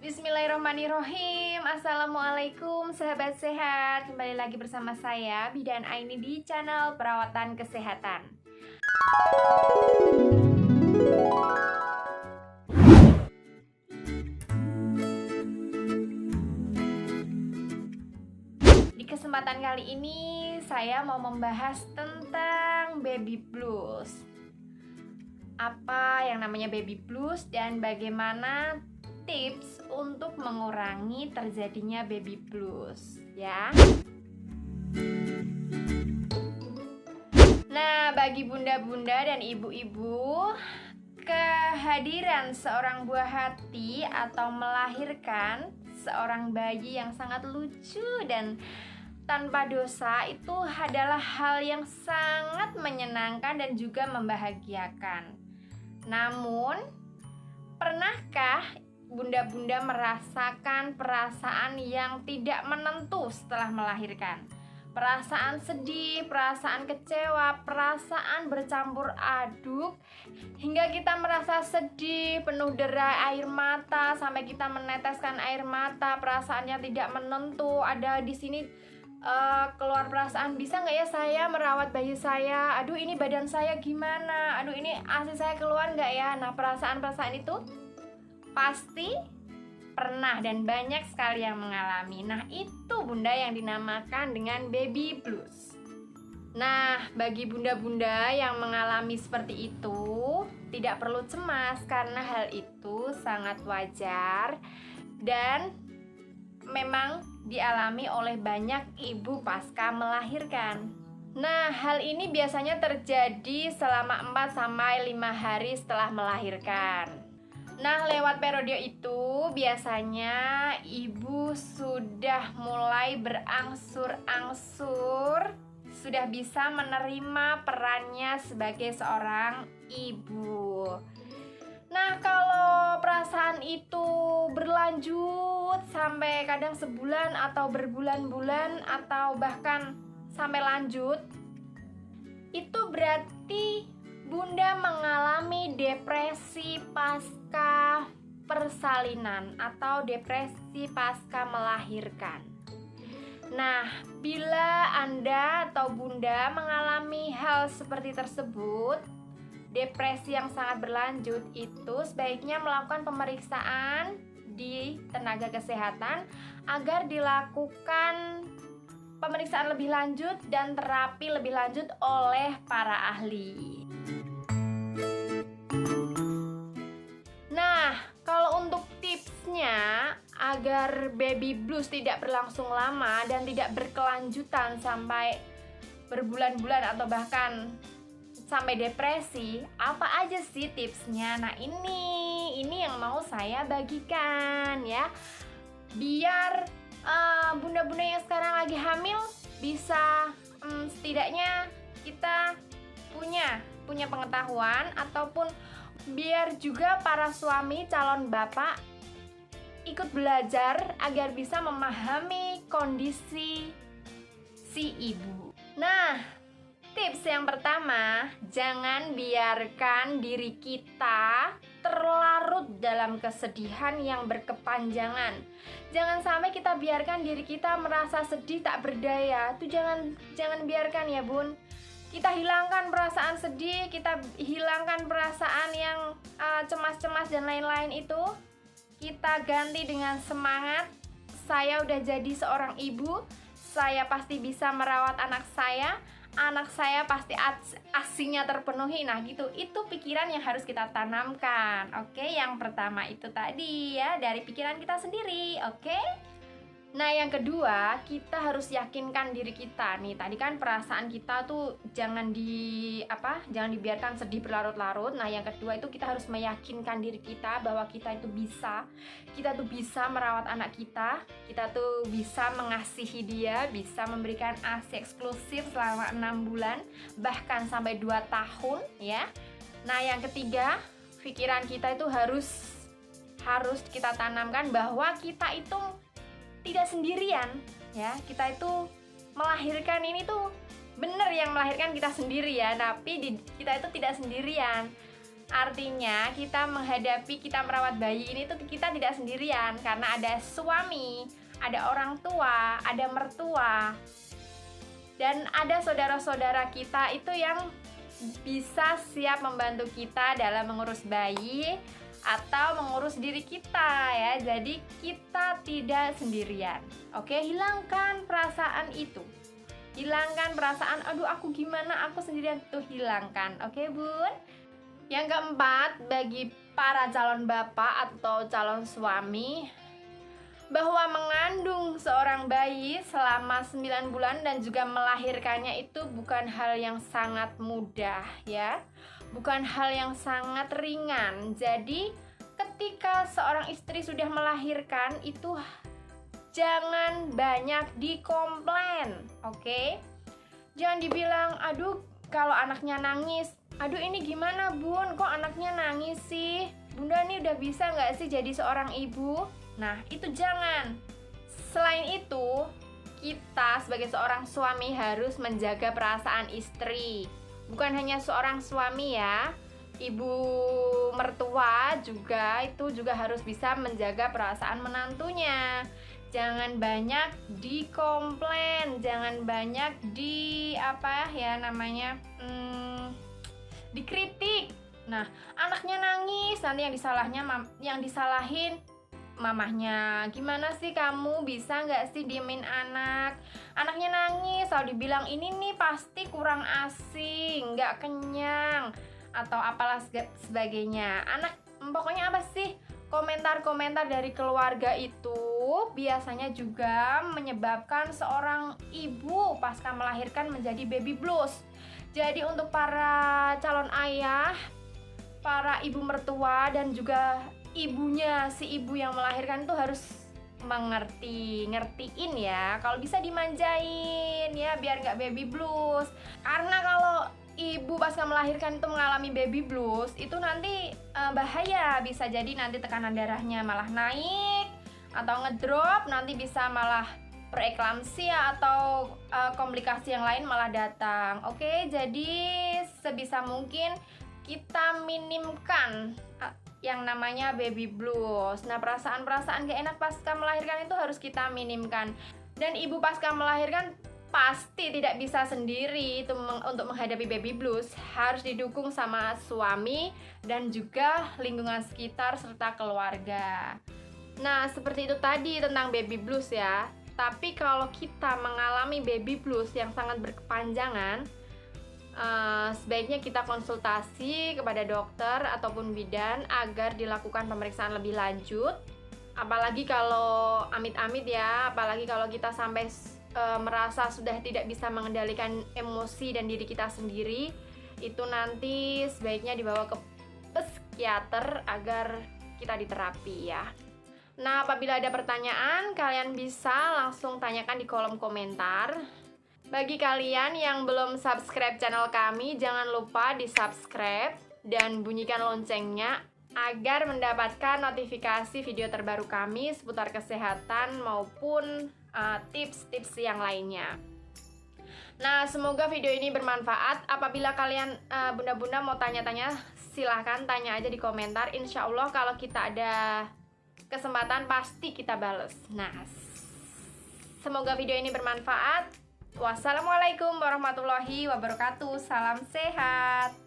Bismillahirrahmanirrahim. Assalamualaikum sahabat sehat. Kembali lagi bersama saya Bidan Aini di channel perawatan kesehatan. Di kesempatan kali ini saya mau membahas tentang baby blues. Apa yang namanya baby blues dan bagaimana tips untuk mengurangi terjadinya baby blues ya. Nah, bagi bunda-bunda dan ibu-ibu, kehadiran seorang buah hati atau melahirkan seorang bayi yang sangat lucu dan tanpa dosa itu adalah hal yang sangat menyenangkan dan juga membahagiakan. Namun, pernahkah bunda-bunda merasakan perasaan yang tidak menentu setelah melahirkan? Perasaan sedih, perasaan kecewa, perasaan bercampur aduk, hingga kita merasa sedih, penuh derai air mata, sampai kita meneteskan air mata, perasaannya tidak menentu. Ada di sini keluar perasaan, bisa nggak ya saya merawat bayi saya? Aduh, ini badan saya gimana? Aduh, ini ASI saya keluar nggak ya? Nah, perasaan-perasaan itu pasti pernah dan banyak sekali yang mengalami. Nah, itu bunda yang dinamakan dengan baby blues. Nah, bagi bunda-bunda yang mengalami seperti itu, tidak perlu cemas karena hal itu sangat wajar dan memang dialami oleh banyak ibu pasca melahirkan. Nah, hal ini biasanya terjadi selama 4-5 hari setelah melahirkan. Nah, lewat periode itu biasanya ibu sudah mulai berangsur-angsur sudah bisa menerima perannya sebagai seorang ibu. Nah, kalau perasaan itu berlanjut sampai kadang sebulan atau berbulan-bulan atau bahkan sampai lanjut, itu berarti bunda mengalami depresi pasca persalinan atau depresi pasca melahirkan. Nah, bila Anda atau bunda mengalami hal seperti tersebut, depresi yang sangat berlanjut, itu sebaiknya melakukan pemeriksaan di tenaga kesehatan agar dilakukan pemeriksaan lebih lanjut dan terapi lebih lanjut oleh para ahli. Nah, kalau untuk tipsnya agar baby blues tidak berlangsung lama dan tidak berkelanjutan sampai berbulan-bulan atau bahkan sampai depresi, apa aja sih tipsnya? Nah, ini yang mau saya bagikan ya. Biar bunda-bunda yang sekarang lagi hamil bisa setidaknya kita punya pengetahuan, ataupun biar juga para suami calon bapak ikut belajar agar bisa memahami kondisi si ibu. Nah, tips yang pertama, jangan biarkan diri kita terlarut dalam kesedihan yang berkepanjangan. Jangan sampai kita biarkan diri kita merasa sedih tak berdaya. Itu jangan biarkan ya, Bun. Kita hilangkan perasaan sedih, kita hilangkan perasaan yang cemas-cemas dan lain-lain itu. Kita ganti dengan semangat. Saya udah jadi seorang ibu, saya pasti bisa merawat anak saya pasti asinya terpenuhi. Nah, gitu, itu pikiran yang harus kita tanamkan. Oke, yang pertama itu tadi ya, dari pikiran kita sendiri. Oke. Nah, yang kedua, kita harus yakinkan diri kita nih. Tadi kan perasaan kita tuh jangan dibiarkan sedih berlarut-larut. Nah, yang kedua itu kita harus meyakinkan diri kita bahwa kita tuh bisa merawat anak kita tuh bisa mengasihi dia, bisa memberikan ASI eksklusif selama 6 bulan, bahkan sampai 2 tahun ya. Nah, yang ketiga, pikiran kita itu harus kita tanamkan bahwa kita itu tidak sendirian ya. Kita itu melahirkan ini tuh bener yang melahirkan kita sendiri ya, tapi kita itu tidak sendirian. Artinya kita merawat bayi ini tuh kita tidak sendirian, karena ada suami, ada orang tua, ada mertua, dan ada saudara-saudara kita itu yang bisa siap membantu kita dalam mengurus bayi atau mengurus diri kita ya. Jadi kita tidak sendirian. Oke, hilangkan perasaan itu. Hilangkan perasaan, aduh aku gimana, aku sendirian, tuh hilangkan. Oke, Bun? Yang keempat, bagi para calon bapak atau calon suami, bahwa mengandung seorang bayi selama 9 bulan dan juga melahirkannya itu bukan hal yang sangat mudah ya. Bukan hal yang sangat ringan. Jadi ketika seorang istri sudah melahirkan itu jangan banyak dikomplain, oke? Jangan dibilang, aduh kalau anaknya nangis, aduh ini gimana Bun, kok anaknya nangis sih? Bunda nih udah bisa nggak sih jadi seorang ibu? Nah itu jangan. Selain itu, kita sebagai seorang suami harus menjaga perasaan istri. Bukan hanya seorang suami ya, ibu mertua juga harus bisa menjaga perasaan menantunya. Jangan banyak dikomplain, jangan banyak dikritik. Nah, anaknya nangis, nanti yang disalahin mamahnya. Gimana sih kamu, bisa nggak sih diemin anak? Anaknya nangis, selalu dibilang ini nih pasti kurang ASI, nggak kenyang, atau apalah sebagainya. Pokoknya apa sih? Komentar-komentar dari keluarga itu biasanya juga menyebabkan seorang ibu pasca melahirkan menjadi baby blues. Jadi untuk para calon ayah, para ibu mertua dan juga ibunya si ibu yang melahirkan itu harus ngertiin ya. Kalau bisa dimanjain ya biar nggak baby blues. Karena kalau ibu pasca melahirkan itu mengalami baby blues, itu nanti bahaya. Bisa jadi nanti tekanan darahnya malah naik atau ngedrop, nanti bisa malah preeklamsia atau komplikasi yang lain malah datang. Oke, jadi sebisa mungkin kita minimkan yang namanya baby blues. Nah, perasaan-perasaan gak enak pasca melahirkan itu harus kita minimkan. Dan ibu pasca melahirkan pasti tidak bisa sendiri itu untuk menghadapi baby blues, harus didukung sama suami dan juga lingkungan sekitar serta keluarga. Nah, seperti itu tadi tentang baby blues ya. Tapi kalau kita mengalami baby blues yang sangat berkepanjangan, sebaiknya kita konsultasi kepada dokter ataupun bidan agar dilakukan pemeriksaan lebih lanjut. Apalagi kalau amit-amit ya, apalagi kalau kita sampai merasa sudah tidak bisa mengendalikan emosi dan diri kita sendiri, itu nanti sebaiknya dibawa ke psikiater agar kita diterapi ya. Nah, apabila ada pertanyaan, kalian bisa langsung tanyakan di kolom komentar. Bagi kalian yang belum subscribe channel kami, jangan lupa di subscribe dan bunyikan loncengnya agar mendapatkan notifikasi video terbaru kami seputar kesehatan maupun tips-tips yang lainnya. Nah, semoga video ini bermanfaat. Apabila kalian bunda-bunda mau tanya-tanya, silahkan tanya aja di komentar. Insya Allah kalau kita ada kesempatan pasti kita bales. Nah, semoga video ini bermanfaat. Wassalamualaikum warahmatullahi wabarakatuh. Salam sehat.